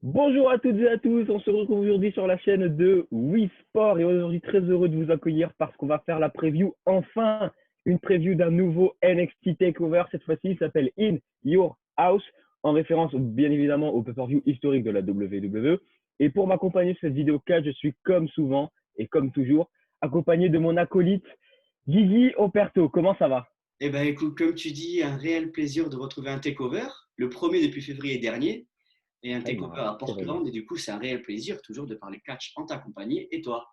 Bonjour à toutes et à tous, on se retrouve aujourd'hui sur la chaîne de Wii Sport et aujourd'hui très heureux de vous accueillir parce qu'on va faire la preview, enfin une preview d'un nouveau NXT TakeOver. Cette fois-ci, il s'appelle In Your House, en référence bien évidemment au pay-per-view historique de la WWE. Et pour m'accompagner sur cette vidéo 4, je suis comme souvent et comme toujours accompagné de mon acolyte Guigui Operto. Comment ça va? Eh ben, écoute, comme tu dis, un réel plaisir de retrouver un takeover, le premier depuis février dernier, et un Aïe, takeover à c'est vrai bien. Portland. Et du coup, c'est un réel plaisir toujours de parler catch en ta compagnie. Et toi,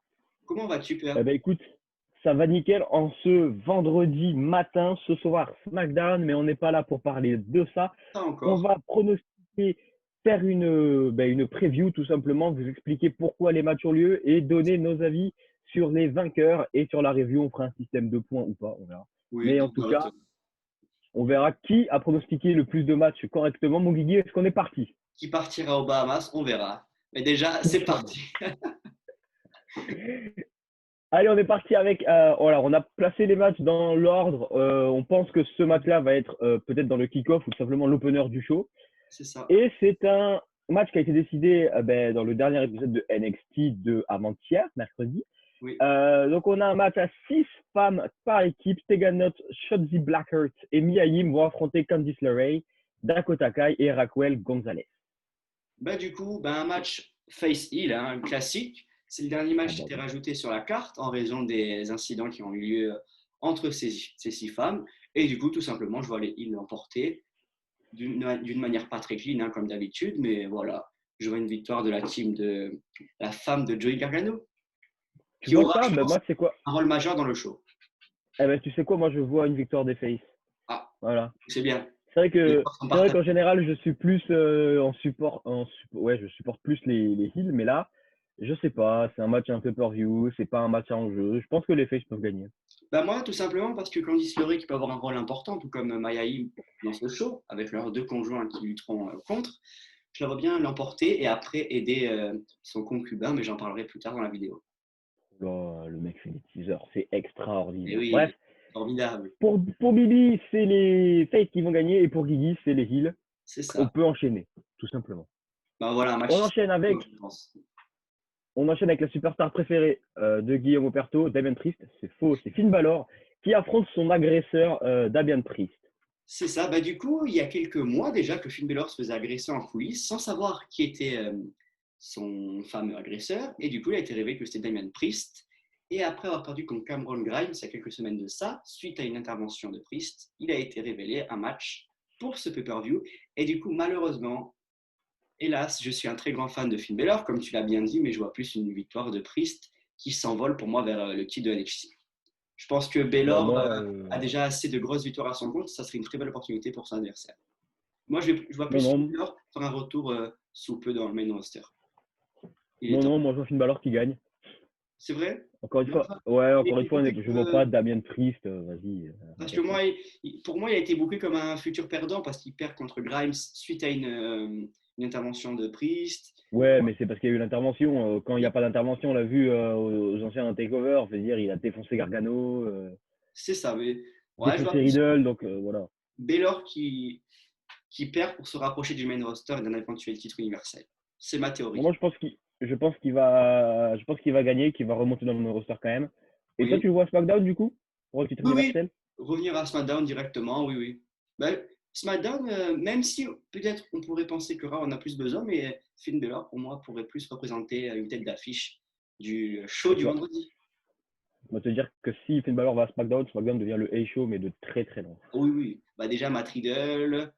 comment vas-tu, Eh Père? ben écoute, ça va nickel en ce vendredi matin, ce soir SmackDown, mais on n'est pas là pour parler de ça. Pas On encore. va pronostiquer, faire une preview tout simplement, vous expliquer pourquoi les matchs ont lieu et donner nos avis sur les vainqueurs et sur la review, on fera un système de points ou pas, on verra. Oui, Mais en tout tout note. cas, on verra qui a pronostiqué le plus de matchs correctement. Mon Guigui, est-ce qu'on est parti? Qui partira aux Bahamas, on verra. Mais déjà, c'est Inch'Allah. parti. Allez, on est parti avec. Voilà, on a placé les matchs dans l'ordre. On pense que ce match-là va être peut-être dans le kick-off ou tout simplement l'opener du show. C'est ça. Et c'est un match qui a été décidé dans le dernier épisode de NXT de avant-hier, mercredi. Oui. Donc on a un match à 6 femmes par équipe. Tegan Nox, Shotzi Blackheart et Mia Yim vont affronter Candice LeRae, Dakota Kai et Raquel Gonzalez. Bah, du coup, bah, un match face heel, hein, un classique. C'est le dernier Ah match qui bah était oui. rajouté sur la carte en raison des incidents qui ont eu lieu entre ces six femmes. Et du coup, tout simplement, je vois les heels l'emporter d'une manière pas très clean, hein, comme d'habitude, mais voilà, je vois une victoire de la team de la femme de Joey Gargano, Tu qui vois aura, ça? je Ben pense, moi, c'est quoi? un rôle majeur dans le show. Eh ben, tu sais quoi? Moi, je vois une victoire des Face. Ah, Voilà. c'est bien. C'est vrai Les que forces sont c'est vrai partagées. qu'en général, je suis plus ouais, je supporte plus les heels, mais là, je sais pas, c'est un match un peu per view, c'est pas un match à enjeu. Je pense que les Face peuvent gagner. Bah moi, tout simplement parce que Candice LeRae, qui peut avoir un rôle important, tout comme Maya Yim dans ce show, avec leurs deux conjoints qui lutteront contre, je la vois bien l'emporter et après aider son concubin, mais j'en parlerai plus tard dans la vidéo. Oh, le mec fait des teasers, c'est Et extraordinaire. Bref, oui, formidable, pour Billy, c'est les Face qui vont gagner et pour Guigui, c'est les heels. c'est On ça. peut enchaîner, tout simplement. Bah voilà, un match On historique, enchaîne avec, je pense. on enchaîne avec la superstar préférée de Guillaume Operto, Damien Priest. C'est faux, c'est Finn Balor qui affronte son agresseur Damien Priest. C'est ça. Bah, du coup, il y a quelques mois déjà que Finn Balor se faisait agresser en coulisses sans savoir qui était son fameux agresseur. Et du coup, il a été révélé que c'était Damian Priest. Et après avoir perdu contre Cameron Grimes il y a quelques semaines de ça, suite à une intervention de Priest, il a été révélé un match pour ce pay-per-view. Et du coup, malheureusement, hélas, je suis un très grand fan de Finn Balor, comme tu l'as bien dit, mais je vois plus une victoire de Priest qui s'envole pour moi vers le titre de NXT. Je pense que Bah Baylor moi, a déjà assez de grosses victoires à son compte. Ça serait une très belle opportunité pour son adversaire. Moi, je vois non, plus non, Baylor faire un retour sous peu dans le main roster. Il est non, temps. non, moi je vois Finn Balor qui gagne. C'est vrai? Encore une Moi, fois, ouais, il a encore une été fois, booké je vois comme, pas Damien Priest, vas-y, parce arrête que avec ça. moi, pour moi, il a été booké comme un futur perdant parce qu'il perd contre Grimes suite à une intervention de Priest. Ouais, mais c'est parce qu'il y a eu l'intervention. Quand il n'y a pas d'intervention, on l'a vu aux anciens takeover, je veux dire, il a défoncé Gargano, C'est ça. Mais ouais, je vois défoncé plus Riddle, donc voilà. Baylor qui perd pour se rapprocher du main roster et d'un éventuel titre universel. C'est ma Bon, théorie. moi, je pense qu'il va gagner, qu'il va remonter dans le roster quand même. Et toi, Oui. tu le vois à SmackDown du coup pour le titre Oui, oui, universel? revenir à SmackDown directement, oui, oui. Ben, SmackDown, même si peut-être on pourrait penser que Raw en a plus besoin, mais Finn Balor, pour moi, pourrait plus représenter une tête d'affiche du show Bah, du vendredi. on va te dire que si Finn Balor va à SmackDown, SmackDown devient le A-Show, mais de très très loin. Oui, oui. Bah, déjà, Matt Riddle,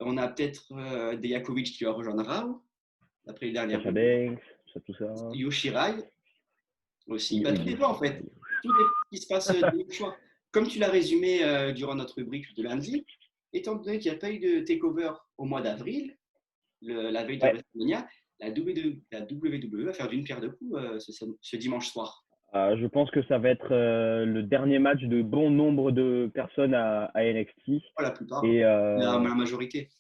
on a peut-être Dijakovic qui va rejoindre Raw, d'après les dernières Sasha rumeurs. Banks, tout ça. Yoshirai aussi. Bah, tout dépend, en fait. Yoshirai. Tout dépend de ce qui se passe dès le choix. Comme tu l'as résumé durant notre rubrique de lundi, étant donné qu'il n'y a pas eu de takeover au mois d'avril, la veille de Ouais, WrestleMania, la WWE va faire d'une pierre deux coups ce dimanche soir. je pense que ça va être le dernier match de bon nombre de personnes à NXT Pas la plupart, et, la majorité.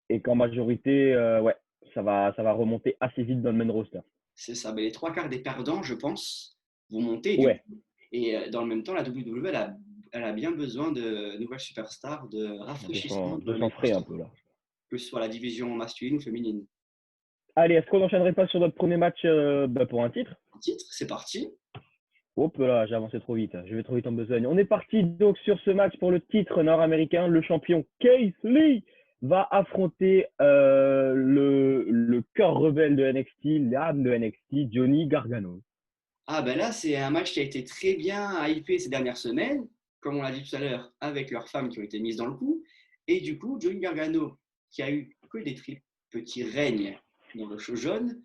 et qu'en majorité, ouais, ça va remonter assez vite dans le main roster. C'est ça. Mais les trois quarts des perdants, je pense, vont monter du Ouais, coup. Et dans le même temps, la WWE, elle a bien besoin de nouvelles superstars, de rafraîchissement je de main s'en ferai roster, un peu là. que ce soit la division masculine ou féminine. Allez, est-ce qu'on n'enchaînerait pas sur notre premier match pour un titre? Un titre, c'est parti. Hop là, j'ai avancé trop vite. Je vais trop vite en besogne. On est parti donc sur ce match pour le titre nord-américain. Le champion Keith Lee va affronter le cœur rebelle de NXT, l'âme de NXT, Johnny Gargano. Ah ben là, c'est un match qui a été très bien hypé ces dernières semaines, comme on l'a dit tout à l'heure, avec leurs femmes qui ont été mises dans le coup. Et du coup, Johnny Gargano, qui a eu que des très petits règnes dans le show jaune,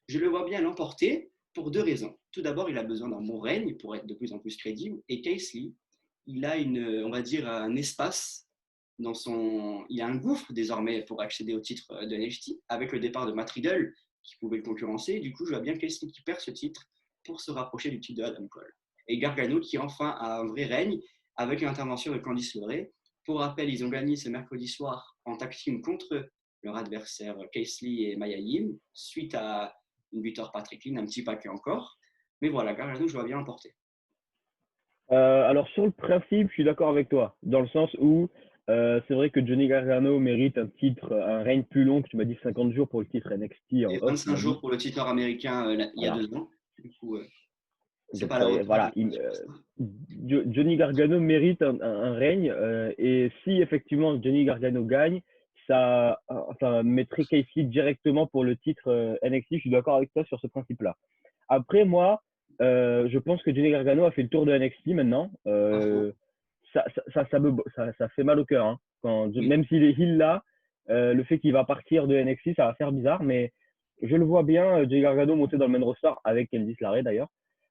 je le vois bien l'emporter pour deux raisons. Tout d'abord, il a besoin d'un bon règne pour être de plus en plus crédible. Et Keith Lee, il a on va dire, un espace dans son. Il a un gouffre désormais pour accéder au titre de NXT avec le départ de Matt Riddle qui pouvait le concurrencer. Du coup, je vois bien Keith Lee qui perd ce titre pour se rapprocher du titre de Adam Cole. Et Gargano qui enfin a un vrai règne avec l'intervention de Candice LeRae. Pour rappel, ils ont gagné ce mercredi soir en tag team contre leur adversaire Keith Lee et Maya Yim suite à une victoire Patrick Lynn, un petit paquet encore. Mais voilà, Gargano, je vois bien l'emporter. Alors sur le principe, je suis d'accord avec toi, dans le sens où c'est vrai que Johnny Gargano mérite un titre, un règne plus long, que tu m'as dit 50 jours pour le titre NXT en Et off, tu 25 m'as dit. jours pour le titre nord-américain il y a Voilà. 2 ans. Du coup, c'est Donc pas la hauteur voilà, du superstar. Johnny Gargano mérite un règne et si effectivement Johnny Gargano gagne, ça enfin, mettrait Casey directement pour le titre NXT. Je suis d'accord avec toi sur ce principe-là. Après, moi, je pense que Johnny Gargano a fait le tour de NXT maintenant. Pas faux. Ça fait mal au cœur. Hein. Oui. Même s'il est heel là, le fait qu'il va partir de NXT, ça va faire bizarre. Mais je le vois bien, Johnny Gargano monter dans le main roster avec Candice LeRae d'ailleurs,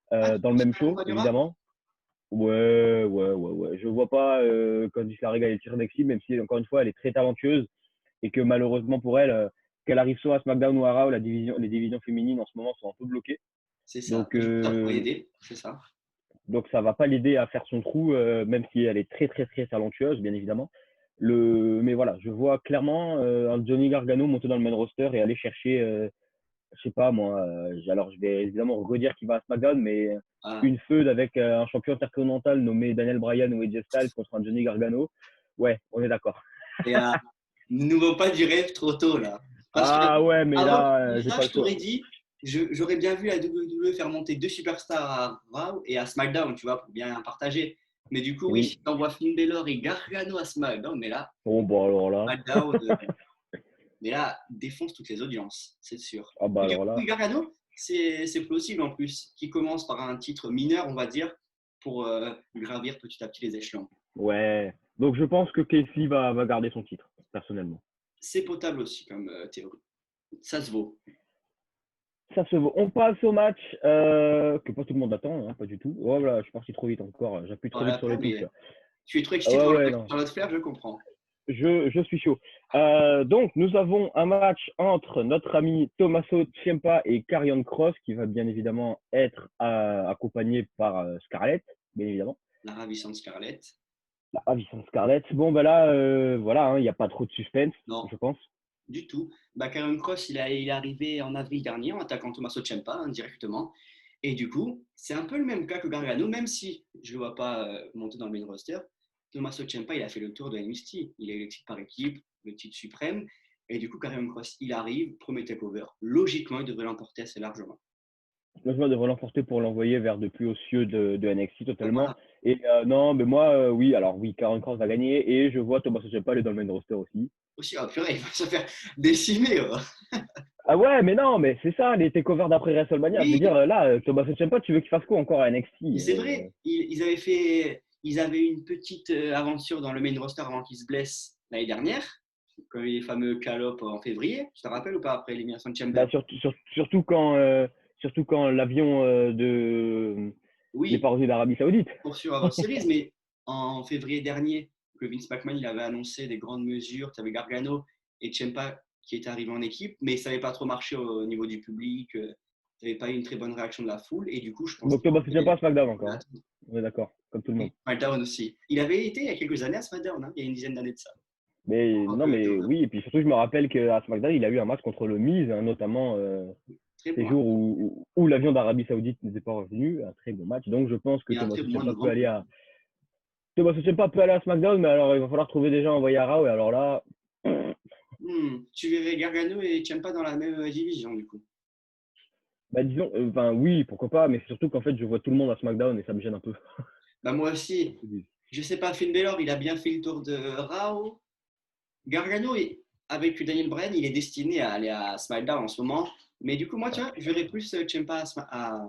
Ah, tu dans le penses même qu'il show, gagnera? évidemment. Ouais. Je vois pas Candice LeRae gagner le titre NXT, même si encore une fois, elle est très talentueuse et que malheureusement pour elle, qu'elle arrive soit à SmackDown ou à Raw, les divisions féminines en ce moment sont un peu bloquées. C'est ça. Donc, Mais du coup, ça pourrait aider. C'est ça. donc ça va pas l'aider à faire son trou, même si elle est très talentueuse, bien évidemment. Mais voilà, je vois clairement un Johnny Gargano monter dans le main roster et aller chercher, je sais pas moi, alors je vais évidemment redire qu'il va à SmackDown, mais Ah. une feud avec un champion intercontinental nommé Daniel Bryan ou AJ Styles contre un Johnny Gargano, ouais, on est d'accord. Et ne nous vends pas du rêve trop tôt, là. Parce que Ah ouais, mais avant là, tout j'ai ça, pas je le choix. t'aurais dit, j'aurais bien vu la WWE faire monter deux superstars à Raw et à SmackDown, tu vois, pour bien partager. Mais du coup, oui, Oui. si t'envoies Finn Balor et Gargano à SmackDown, mais là, Bon, bah alors là, SmackDown, mais là, défonce toutes les audiences, c'est sûr. ah bah Et alors là, Gargano, c'est plausible en plus, qui commence par un titre mineur, on va dire, pour gravir petit à petit les échelons. ouais. Donc je pense que Casey va garder son titre, personnellement. C'est potable aussi comme théorie. Ça se vaut. Ça se vaut. On passe au match que pas tout le monde attend, hein, pas du tout. Oh là, je suis parti trop vite encore. J'appuie trop vite Voilà, sur les touches. mais tu es trop Ah excité ouais, par ouais, non. notre flair, je comprends. Je suis chaud. Donc, nous avons un match entre notre ami Tommaso Ciampa et Karrion Kross, qui va bien évidemment être accompagné par Scarlett, bien évidemment. La ravissante Scarlett. La ravissante Scarlett. Bon, bah là, voilà, hein, il n'y a pas trop de suspense, Non, je pense. du tout. Bah, Karrion Kross, il est arrivé en avril dernier en attaquant Tommaso Ciampa directement. Et du coup, c'est un peu le même cas que Gargano, même si je ne le vois pas monter dans le main roster. Tommaso Ciampa, il a fait le tour de NXT. Il a eu le titre par équipe, le titre suprême. Et du coup, Karrion Kross, il arrive, premier takeover. Logiquement, il devrait l'emporter assez largement. Moi, je devrais l'emporter pour l'envoyer vers de plus hauts cieux de NXT totalement. Voilà. Et non, mais moi, oui, alors oui, Karrion Kross va gagner et je vois Tommaso Ciampa aller dans le main roster aussi. Aussi, oh purée, il va se faire décimer. Oh. Ah ouais, mais non, mais c'est ça, les takeovers d'après WrestleMania. Je veux Oui, dire, là, Tommaso Ciampa, tu veux qu'il fasse quoi encore à NXT mais c'est vrai, ils avaient une petite aventure dans le main roster avant qu'ils se blessent l'année dernière, comme les fameux Call-Up en février. Tu te rappelles ou pas après l'élimination de Chamber? Bah, surtout quand l'avion n'est pas Oui, revenu d'Arabie Saoudite. pour sûr avoir Series, mais en février dernier, que Vince McMahon il avait annoncé des grandes mesures. Tu avais Gargano et Ciampa qui étaient arrivés en équipe, mais ça n'avait pas trop marché au niveau du public. Tu n'avais pas eu une très bonne réaction de la foule, et du coup, je pense Donc Tommaso qu'il Ciampa à SmackDown encore, hein. On est d'accord, comme tout le monde. oui, SmackDown aussi. Il avait été il y a quelques années à SmackDown, hein, il y a une dizaine d'années de ça. Mais non, mais oui, et puis surtout, je me rappelle qu'à SmackDown, il a eu un match contre le Miz, hein, notamment Très ces bon, hein. jours où l'avion d'Arabie Saoudite n'était pas revenu. Un très bon match. Donc je pense que Et un très Tommaso bon Ciampa de peut grand aller public. à Tommaso Ciampa peut aller à SmackDown, mais alors il va falloir trouver des gens envoyés à Raw, et alors là, Tu verrais Gargano et Ciampa dans la même division, du coup. Bah, disons, enfin, oui, pourquoi pas, mais c'est surtout qu'en fait, je vois tout le monde à SmackDown et ça me gêne un peu. Bah, moi aussi, je sais pas, Finn Balor, il a bien fait le tour de Raw. Gargano, avec Daniel Bryan, il est destiné à aller à SmackDown en ce moment. Mais du coup, moi, tu vois, je verrais plus Ciampa à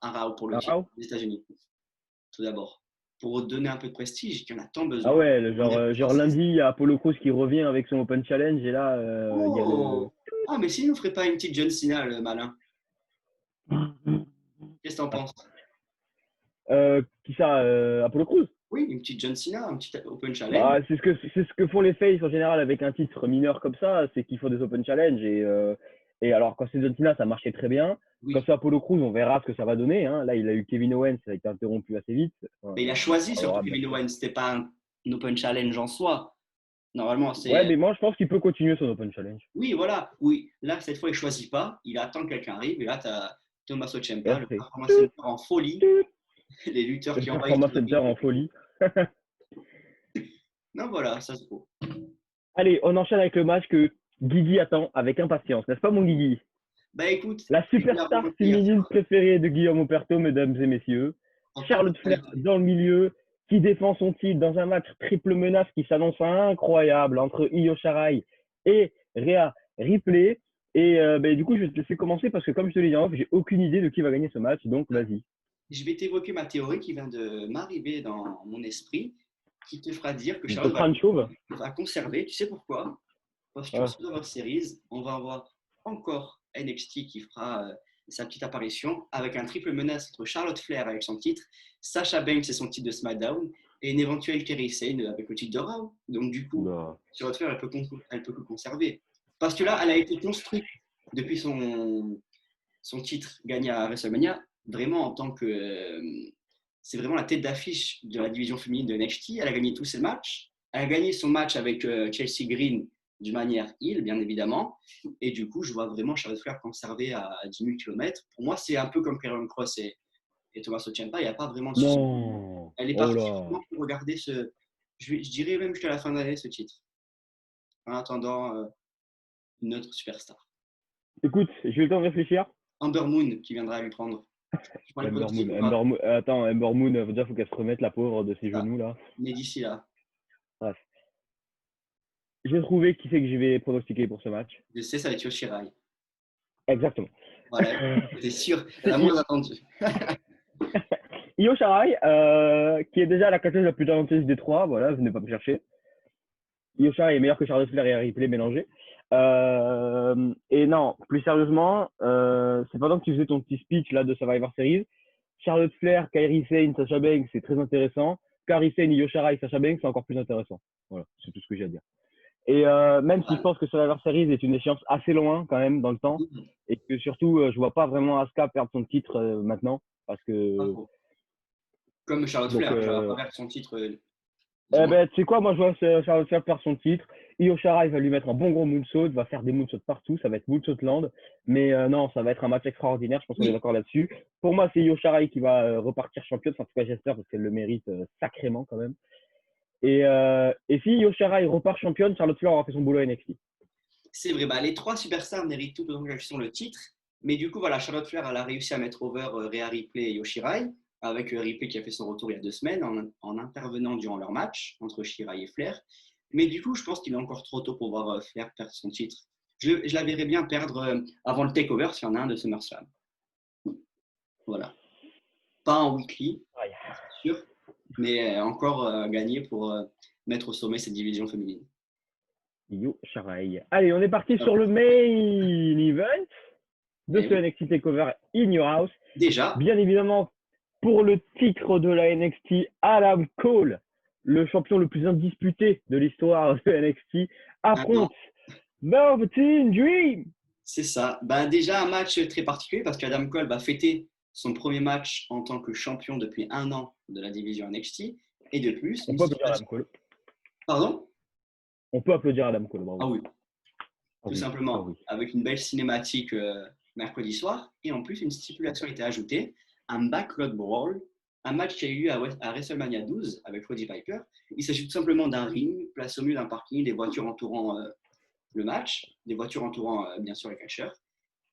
Raw pour le Ah, titre ah, des États-Unis, tout d'abord. Pour donner un peu de prestige, qui en a tant ah besoin. ouais, On est genre lundi, il y a Apollo Crews qui revient avec son Open Challenge et là, il y a le. Oh! Ah, mais si, on ferait pas une petite John Cena, le malin. Qu'est-ce que t'en penses? Qui ça Apollo Crews? Oui, une petite John Cena, un petit Open Challenge. Bah, c'est ce que font les faces en général avec un titre mineur comme ça, c'est qu'ils font des Open Challenge et alors quand c'est John Cena, ça marchait très bien. Quand Oui. c'est Apollo Crews, on verra ce que ça va donner. Hein. Là, il a eu Kevin Owens, ça a été interrompu assez vite. Mais il Enfin, a choisi surtout favorable, bien Kevin sûr. Owens. C'était pas un Open Challenge en soi. Normalement, Ouais, c'est. mais moi, je pense qu'il peut continuer son Open Challenge. Oui, voilà. Oui, là, cette fois, il choisit pas. Il attend que quelqu'un arrive. Et là, tu as Tommaso Et Ciampa, là, le c'est Performance Center en folie. Les lutteurs le qui envahissent Performance le Center ring. en folie. Non, voilà, ça se trouve. Allez, on enchaîne avec le match que Guigui attend avec impatience, n'est-ce pas, mon Guigui? Bah écoute, La je vais superstar rebondir féminine préférée de Guillaume Operto, mesdames et messieurs. en parlant Charlotte de Flair qualité. dans le milieu, qui défend son titre dans un match triple menace qui s'annonce incroyable entre Io Shirai et Rhea Ripley. Et du coup, je vais te laisser commencer parce que, comme je te l'ai dit en off, j'ai aucune idée de qui va gagner ce match. Donc, vas-y. Je vais t'évoquer ma théorie qui vient de m'arriver dans mon esprit, qui te fera dire que Ton Charlotte crâne chauve. va conserver. Tu sais pourquoi? Parce qu'en Ah, Survivor Series, on va avoir encore NXT qui fera sa petite apparition avec un triple menace entre Charlotte Flair avec son titre, Sasha Banks et son titre de SmackDown, et une éventuelle Kairi Sane avec le titre de Raw. Donc du coup, oula. Charlotte Flair, elle peut que conserver. Parce que là, elle a été construite depuis son titre gagné à WrestleMania, vraiment en tant que. C'est vraiment la tête d'affiche de la division féminine de NXT. Elle a gagné tous ses matchs. Elle a gagné son match avec Chelsea Green d'une manière heel, bien évidemment. Et du coup, je vois vraiment Charlotte Flair conserver à 10 000 km. Pour moi, c'est un peu comme Karrion Kross et Tommaso Ciampa. Il n'y a pas vraiment de souci. Non. Elle est Oh partie là. vraiment pour regarder ce. Je dirais même jusqu'à la fin de l'année, ce titre. En attendant une autre superstar. Écoute, j'ai eu le temps de réfléchir. Amber Moon qui viendra lui prendre. Tu prends le Ember pronostic Moon. ou pas? Attends, Ember Moon, déjà, faut qu'elle se remette, la pauvre, de ses Ça. genoux, là. Mais d'ici là, Bref. J'ai trouvé qui c'est que je vais pronostiquer pour ce match. je sais, ça va être Yoshirai. Exactement. Voilà, c'est sûr, C'est la moins attendue. Io Shirai, qui est déjà la catcheuse la plus talentueuse des trois. Voilà, venez pas me chercher. Io Shirai est meilleur que Charlotte Flair et Harry Play mélangés. Et non, plus sérieusement, c'est pendant que tu faisais ton petit speech là de Survivor Series. Charlotte Flair, Kairi Sane, Sasha Banks, c'est très intéressant. Kairi Sane, Io Shirai, Sasha Banks, c'est encore plus intéressant. Voilà, c'est tout ce que j'ai à dire. Et même si je Voilà. pense que Survivor Series est une échéance assez loin quand même dans le temps, et que surtout je vois pas vraiment Asuka perdre son titre maintenant, parce Pas que faux. Comme Charlotte donc Flair, j'aurais pas perdre son titre eh dimanche. ben, tu sais quoi, moi je vois Charlotte Flair perdre son titre. Io Shirai va lui mettre un bon gros moonsault, va faire des moonsaults partout, ça va être moonsault land. Mais non, ça va être un match extraordinaire, je pense qu'on est Oui, d'accord là-dessus. Pour moi, c'est Io Shirai qui va repartir championne, enfin, en tout cas j'espère parce qu'elle le mérite sacrément quand même. Et si Io Shirai repart championne, Charlotte Flair aura fait son boulot à NXT. c'est vrai. Bah, les trois superstars méritent tout autant qu'elles sont le titre. Mais du coup, voilà, Charlotte Flair, elle a réussi à mettre over Rhea Ripley et Yoshirai, avec Ripley qui a fait son retour il y a 2 semaines en intervenant durant leur match entre Shirai et Flair. Mais du coup, je pense qu'il est encore trop tôt pour voir Flair perdre son titre. Je la verrais bien perdre avant le takeover s'il y en a un de SummerSlam. Voilà. Pas en weekly, Aïe. c'est sûr, mais encore gagner pour mettre au sommet cette division féminine. Io Shirai. Allez, on est parti Ah, sur le main event de eh ce oui. NXT Takeover In Your House. Déjà, Bien évidemment, pour le titre de la NXT, Adam Cole, le champion le plus indisputé de l'histoire de NXT, un an, affronte Velveteen Dream. c'est ça. Ben, déjà, un match très particulier parce qu'Adam Cole va fêter son premier match en tant que champion depuis 1 an de la division NXT. Et de plus, On une peut applaudir situation. Adam Cole. Pardon? On peut applaudir Adam Cole, Ah bravo. oui, Ah tout oui, ah simplement. oui. Avec une belle cinématique mercredi soir. Et en plus, une stipulation a été ajoutée, un backlot brawl, un match qui a eu lieu à WrestleMania 12 avec Roddy Piper. Il s'agit tout simplement d'un ring placé au milieu d'un parking, des voitures entourant le match, des voitures entourant bien sûr les catcheurs.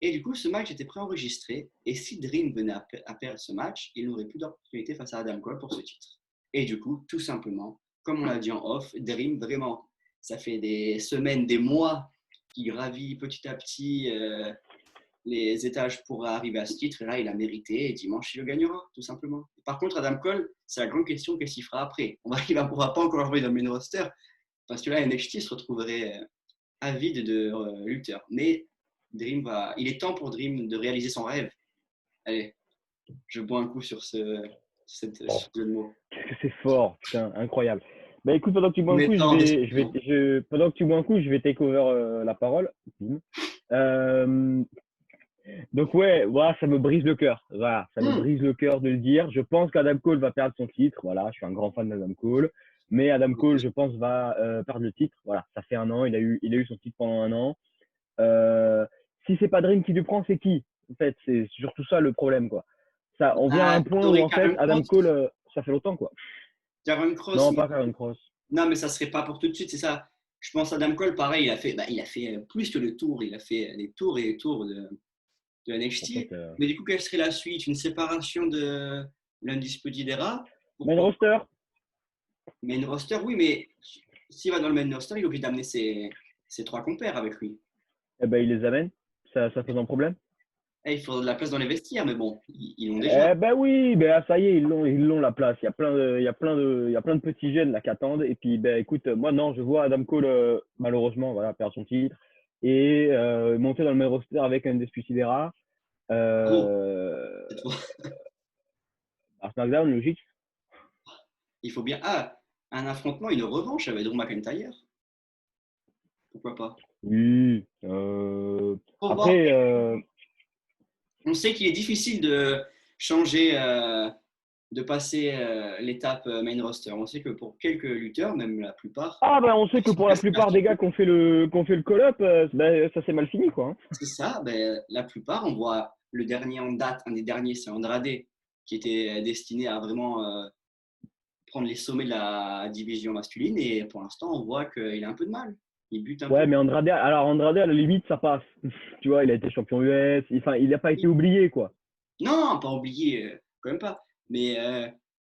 Et du coup, ce match était préenregistré. Et si Dream venait à perdre ce match, il n'aurait plus d'opportunité face à Adam Cole pour ce titre. Et du coup, tout simplement, comme on l'a dit en off, Dream, vraiment, ça fait des semaines, des mois qu'il gravit petit à petit les étages pour arriver à ce titre. Et là, il a mérité. Et dimanche, il le gagnera, tout simplement. Par contre, Adam Cole, c'est la grande question, qu'est-ce qu'il fera après? Il ne pourra pas encore jouer dans le main roster. Parce que là, NXT se retrouverait avide de lutteurs. Mais il est temps pour Dream de réaliser son rêve. Allez, je bois un coup sur ce jeu de mots. Qu'est-ce que c'est fort, putain, incroyable. Bah écoute, pendant que tu bois un Mais coup, tant pendant que tu bois un coup, je vais take over la parole. Donc ouais, voilà, ça me brise le cœur. Voilà, ça me brise le cœur de le dire. Je pense qu'Adam Cole va perdre son titre. Voilà, je suis un grand fan d'Adam Cole. Mais Adam Cole, je pense, va perdre le titre. Voilà, ça fait un an. Il a eu son titre pendant un an. Si c'est pas Dream qui le prend, c'est qui? En fait, c'est surtout ça le problème, quoi. Ça, on vient à un point où t'aurais en fait, Karen Adam Cross. Cole, ça fait longtemps, quoi. Karen Cross, Non, pas Karen Cross. non, mais ça serait pas pour tout de suite, c'est ça. Je pense à Adam Cole, pareil, il a fait plus que le tour. Il a fait des tours et des tours de En NXT. fait, Mais du coup, quelle serait la suite? Une séparation de l'Undisputed Era? main Pourquoi pas? roster, Main roster, oui, mais s'il va dans le main roster, il est obligé d'amener ses trois compères avec lui. eh ben, il les amène. Ça pose un problème. Il faut de la place dans les vestiaires, mais bon, ils l'ont déjà. Eh ben oui, ben ça y est, ils l'ont la place. Il y a plein de petits jeunes là qui attendent. Et puis, ben écoute, moi non, je vois Adam Cole malheureusement, voilà, perdre son titre et monter dans le main roster avec un Despicidera. Gros, Euh, cette fois, à SmackDown, logique. il faut bien. Ah, un affrontement, une revanche avec Drew McIntyre. Pourquoi pas? Oui. Faut voir. Après, On sait qu'il est difficile de changer, de passer l'étape main roster. On sait que pour quelques lutteurs, même la plupart, ah ben on sait que ils sont pour la presque plupart des gars qu'on fait le call-up, ben, ça s'est mal fini quoi. Hein. c'est ça, ben, la plupart, on voit le dernier en date, un des derniers, c'est Andrade, qui était destiné à vraiment prendre les sommets de la division masculine. Et pour l'instant, on voit qu'il a un peu de mal. Il bute un Ouais, peu. mais Andrade, alors Andrade à la limite ça passe. Tu vois, il a été champion US. Enfin, il n'a pas été oublié quoi. Non, pas oublié, quand même pas. Mais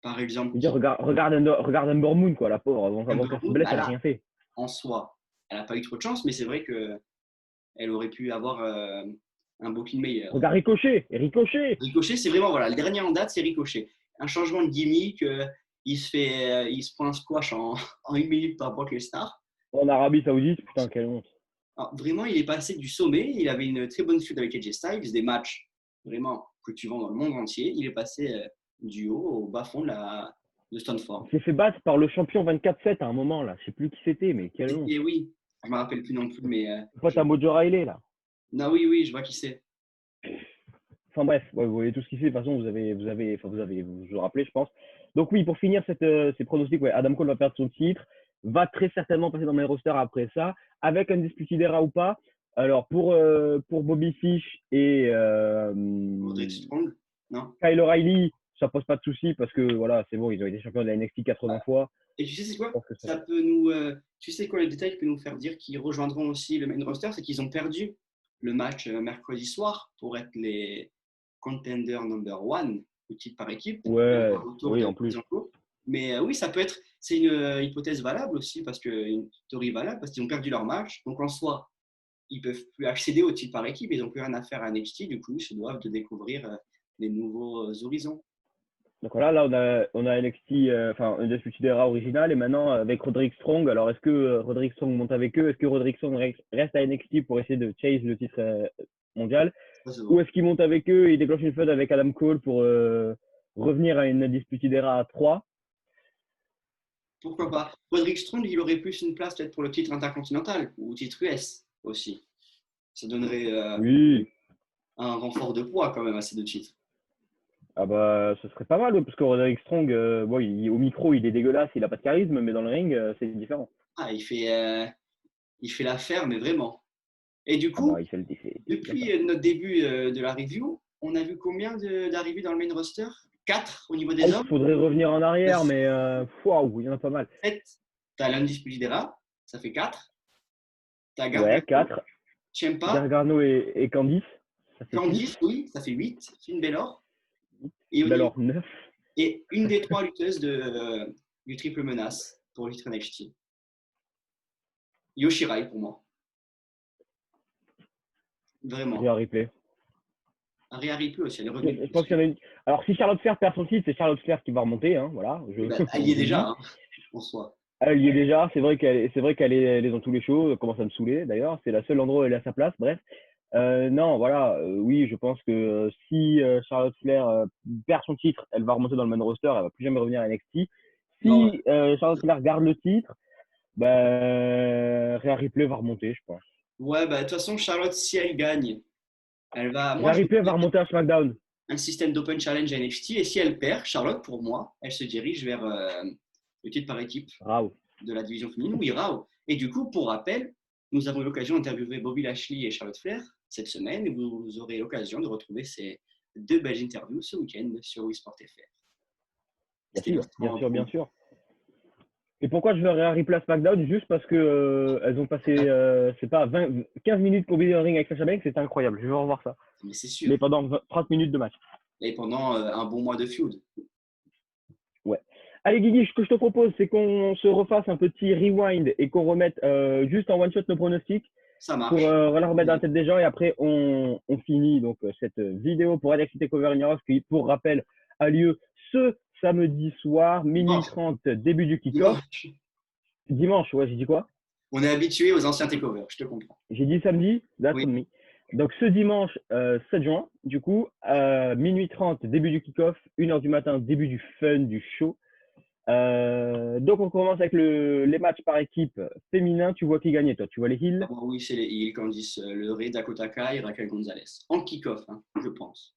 par Je exemple, veux dire, regarde Ember Moon quoi, la pauvre. Avant Ember qu'elle se Moon, blesse, bah elle a là, rien fait. en soi, elle n'a pas eu trop de chance, mais c'est vrai qu'elle aurait pu avoir un booking meilleur. Regarde Ricochet, Ricochet. Ricochet, c'est vraiment, voilà, le dernier en date, c'est Ricochet. Un changement de gimmick, il se prend un squash en 1 minute par Brock Lesnar. En Arabie Saoudite, putain, quelle honte. Alors, vraiment, il est passé du sommet. Il avait une très bonne suite avec AJ Styles, des matchs vraiment que tu vends dans le monde entier. Il est passé du haut au bas fond de Il Stoneford. s'est fait battre par le champion 24-7 à un moment là. Je sais plus qui c'était, mais quelle honte. Et oui, je ne me rappelle plus non plus, mais C'est pas ta Mojo Riley là. non, oui, oui, je vois qui c'est. Enfin bref, ouais, vous voyez tout ce qui fait. De toute façon, vous vous rappelez, je pense. Donc oui, pour finir ces pronostics, ouais, Adam Cole va perdre son titre, va très certainement passer dans le main roster après ça, avec un Undisputed Era ou pas. Alors pour Bobby Fish et Roderick Strong, non? Kyle O'Reilly, ça pose pas de souci parce que voilà, c'est bon, ils ont été champions de la NXT 80 fois. Et tu sais, c'est Je quoi? pense que ça. Ça peut nous. Tu sais quoi, le détail qui peut nous faire dire qu'ils rejoindront aussi le main roster, c'est qu'ils ont perdu le match mercredi soir pour être les contenders number one, le titre par équipe, Ouais, autour oui, de en plus. Bianco. Mais oui, ça peut être. C'est une hypothèse valable aussi, une théorie valable, parce qu'ils ont perdu leur match. Donc en soi, ils peuvent plus accéder au titre par équipe, ils n'ont plus rien à faire à NXT, du coup, ils se doivent de découvrir les nouveaux horizons. Donc voilà, là on a NXT, enfin Undisputed Era original et maintenant avec Roderick Strong. Alors est-ce que Roderick Strong monte avec eux? Est-ce que Roderick Strong reste à NXT pour essayer de chase le titre mondial? Ça se Ou voit. est-ce qu'il monte avec eux et il déclenche une feud avec Adam Cole pour revenir à une Undisputed Era à 3? Pourquoi pas? Roderick Strong, il aurait plus une place peut-être pour le titre intercontinental ou titre US aussi. Ça donnerait Oui. un renfort de poids quand même à ces deux titres. Ah bah ce serait pas mal ouais, parce que Roderick Strong, bon, au micro il est dégueulasse, il a pas de charisme, mais dans le ring c'est différent. Ah, il fait l'affaire, mais vraiment. Et du Ah bah coup, il fait depuis ça. notre début de la review, on a vu combien d'arrivées dans le main roster? 4 au niveau Ah, des il hommes. faudrait revenir en arrière, mais waouh, il y en a pas mal. 7, tu as l'Undisputed Era, ça fait 4. T'as Ouais, Gargano, 4. Ciampa, Gargano et Candice, ça fait 6. Candice, oui, ça fait 8. Finn Balor. Et au niveau Alors 9. et une des trois lutteuses du triple menace pour le titre NXT. Yoshirai pour moi. Vraiment. Rhea Ripley. Rhea Ripley aussi, elle est revenue. Je pense qu'il y en a une. Alors, si Charlotte Flair perd son titre, c'est Charlotte Flair qui va remonter. Hein, voilà, Oui, bah, on elle y est vous le déjà, dit. hein, en soi. Elle y est déjà. C'est vrai qu'elle est dans tous les shows. Elle commence à me saouler d'ailleurs. C'est la seule endroit où elle est à sa place. Bref. Non, voilà. Oui, je pense que si Charlotte Flair perd son titre, elle va remonter dans le main roster. Elle va plus jamais revenir à NXT. Non, Si Charlotte Flair garde le titre, Rhea Ripley va remonter, je pense. ouais, bah, de toute façon, Charlotte, si elle gagne, elle va. Moi, Rhea je Ripley va vois remonter à SmackDown. un système d'Open Challenge à NXT. Et si elle perd, Charlotte, pour moi, elle se dirige vers le titre par équipe Raw. de la division féminine, oui, Raw. Et du coup, pour rappel, nous avons eu l'occasion d'interviewer Bobby Lashley et Charlotte Flair cette semaine. Et vous aurez l'occasion de retrouver ces deux belles interviews ce week-end sur WeSportFR. Bien C'était sûr, bien vraiment sûr, bien cool. sûr. Et pourquoi je veux Rhea Ripley à SmackDown? Juste parce que elles ont passé, c'est pas 15 minutes combinées en ring avec Sasha Banks, c'était incroyable. Je veux revoir ça. Mais c'est sûr. Mais pendant 30 minutes de match. Et pendant un bon mois de feud. Ouais. Allez Guigui, ce que je te propose, c'est qu'on se refasse un petit rewind et qu'on remette juste en one shot nos pronostics Ça pour marche. la remettre dans la tête des gens et après on finit donc cette vidéo pour NXT TakeOver in Europe qui, pour rappel, a lieu ce samedi soir, minuit Dimanche. 30, début du kick-off. Dimanche. Dimanche, ouais, j'ai dit quoi? On est habitué aux anciens takeovers, je te comprends. J'ai dit samedi, that's Oui. on me. Donc ce dimanche 7 juin, du coup, minuit 30, début du kick-off, 1h du matin, début du fun, du show. Donc on commence avec les matchs par équipe féminin. Tu vois qui gagnait, toi? Tu vois les Ah Hills? bon, oui, c'est les Heels, Candice LeRae, Dakota Kai et Raquel Gonzalez. En kick-off, hein, je pense.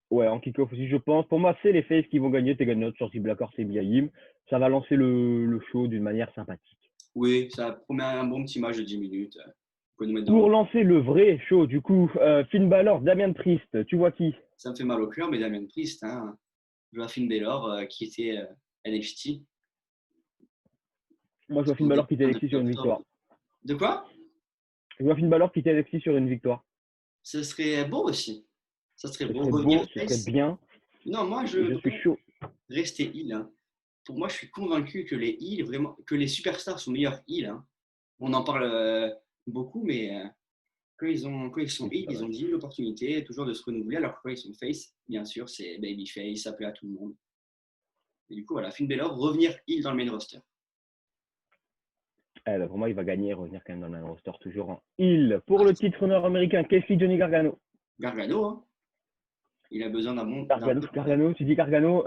Ouais, en kick-off aussi, je pense. Pour moi, c'est les Faces qui vont gagner. Tegan Nox, Shorty Blackheart et Biaim. Ça va lancer le show d'une manière sympathique. Oui, ça promet un bon petit match de 10 minutes. Faut nous mettre dans Pour le... lancer le vrai show, du coup, Finn Balor, Damien Priest, tu vois qui? Ça me fait mal au cœur, mais Damien Priest, hein, je vois Finn Balor qui était NXT. Moi, je vois Finn Au Balor quitter départ NXT depuis sur une octobre. victoire. De quoi? Je vois Finn Balor quitter NXT sur une victoire. Ce serait beau aussi. Ça serait Ce beau. serait Revenir beau, ce serait face. bien. Non, moi, je Et je suis veux chaud. rester heel. Hein. Pour moi, je suis convaincu que les heels, vraiment, que les superstars sont meilleurs heels. Hein. On en parle beaucoup, mais quand ils sont C'est heels, pas ils vrai. ont dit l'opportunité toujours de se renouveler, alors que quand ils sont face, bien sûr, c'est babyface, ça plaît à tout le monde. Et du coup, voilà, Finn Balor, revenir heel dans le main roster. Pour moi, il va gagner et revenir quand même dans le main roster, toujours en heel. Pour le titre nord-américain, Casey Johnny Gargano. Gargano, hein, il a besoin d'un bon. Gargano, tu dis Gargano.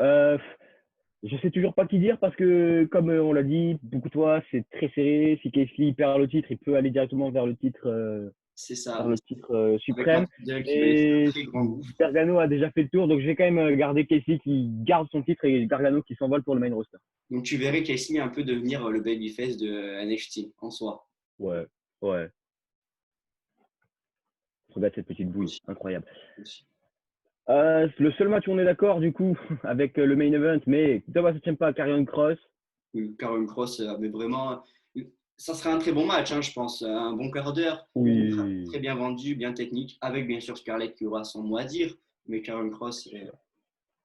Je sais toujours pas qui dire parce que, comme on l'a dit, beaucoup de fois, c'est très serré. Si Casey perd le titre, il peut aller directement C'est ça. vers Mais le titre avec Matt suprême. Riddle qui va laisser un Mais très grand gouffre. Gargano a déjà fait le tour, donc je vais quand même garder Casey qui garde son titre et Gargano qui s'envole pour le main roster. Donc tu verrais Casey un peu devenir le babyface de NXT en soi. Ouais, ouais. Regarde cette petite bouille, Aussi. incroyable. Aussi. Le seul match où on est d'accord, du coup, avec le main event, mais Thomas Ciampa, Karrion Cross. Karrion Kross, mais vraiment, ça serait un très bon match, hein, je pense. Un bon quart d'heure, Oui, très bien vendu, bien technique, avec bien sûr Scarlett qui aura son mot à dire, mais Karrion Kross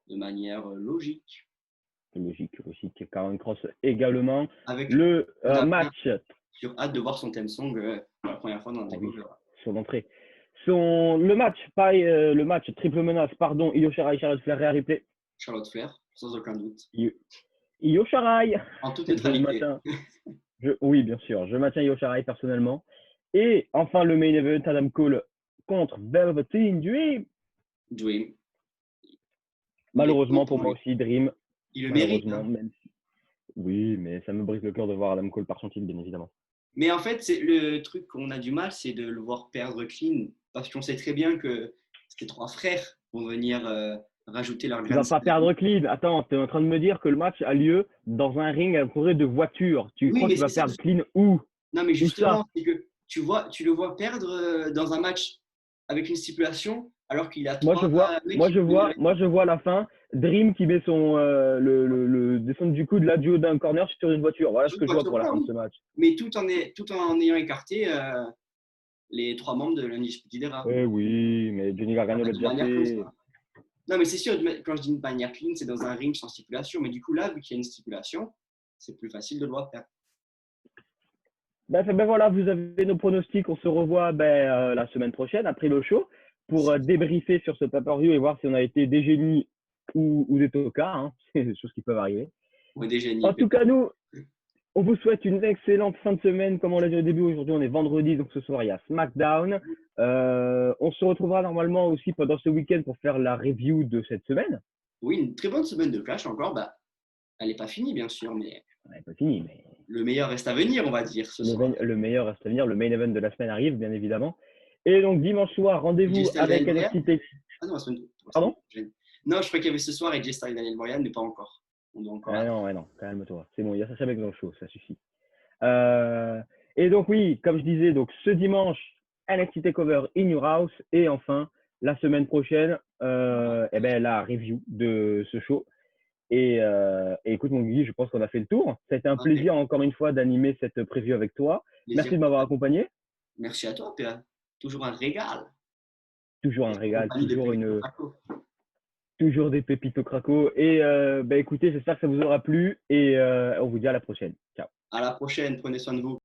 de manière logique. logique, logique. Karrion Cross également. Avec, Le on a bien match, sûr hâte de voir son theme song pour la première fois dans un ah oui, takeover. son entrée. Le match, pareil, le match triple menace, pardon, Io Shirai, Charlotte Flair, Rhea Ripley. Charlotte Flair, sans aucun doute. Io Shirai, En toute je le neutralité. maintiens. Oui, bien sûr, je maintiens Io Shirai personnellement. Et enfin, le main event, Adam Cole contre Velveteen Dream. Dream. Il est Malheureusement pour content, moi lui. aussi, Dream. Il le mérite. Malheureusement, Hein. même si. Oui, mais ça me brise le cœur de voir Adam Cole par son titre, bien évidemment. Mais en fait, c'est le truc qu'on a du mal, c'est de le voir perdre clean, parce qu'on sait très bien que ces trois frères vont venir rajouter leur Tu grain de vas pas sel. perdre clean. Attends, tu es en train de me dire que le match a lieu dans un ring entouré de voitures. Tu Oui, crois mais qu'il c'est va ça. perdre clean où? Non, mais Où ça? justement, c'est que tu le vois perdre dans un match avec une stipulation alors qu'il a Moi, trois mecs qui peuvent venir avec. moi, je vois à la fin Dream qui met son, le descendre du coude là, du haut d'un corner sur une voiture. Voilà ce Toute que je vois voiture, pour la voilà, fin de oui. ce match. Mais tout en ayant écarté les trois membres de l'Undisputed Era. Oui, mais Johnny Gargano l'a De déjà manière comme fait. ça. Non, mais c'est sûr, quand je dis de manière clean, c'est dans un ring sans stipulation. Mais du coup, là, vu qu'il y a une stipulation, c'est plus facile de le voir faire. Ben voilà, vous avez nos pronostics. On se revoit la semaine prochaine après le show pour débriefer sur ce pay-per-view et voir si on a été des génies ou des tocards. Hein. C'est des choses qui peuvent arriver. On est des génies. En tout cas, nous, on vous souhaite une excellente fin de semaine. Comme on l'a dit au début, aujourd'hui, on est vendredi, donc ce soir, il y a SmackDown. On se retrouvera normalement aussi pendant ce week-end pour faire la review de cette semaine. Oui, une très bonne semaine de Clash encore. Bah, elle n'est pas finie, bien sûr, mais On n'est pas fini, mais le meilleur reste à venir, on va dire, ce soir. le meilleur reste à venir. Le main event de la semaine arrive, bien évidemment. Et donc, dimanche soir, rendez-vous J-Style avec Daniel Bryan. NXT TakeOver. Ah non, la semaine Pardon? prochaine. Non, je crois qu'il y avait ce soir avec J-Style Daniel Bryan, mais pas encore. On doit encore Ah non, calme-toi. C'est bon, il y a ça avec dans le show, ça suffit. Et donc, oui, comme je disais, donc ce dimanche, NXT TakeOver in your house. Et enfin, la semaine prochaine, la review de ce show. Et écoute, mon Guy, je pense qu'on a fait le tour. Ça a été un plaisir, encore une fois, d'animer cette preview avec toi. Merci de m'avoir accompagné. Merci à toi, Pierre. Toujours un régal. Toujours un régal, toujours des pépites au craco. Et écoutez, j'espère que ça vous aura plu. Et on vous dit à la prochaine. Ciao. À la prochaine. Prenez soin de vous.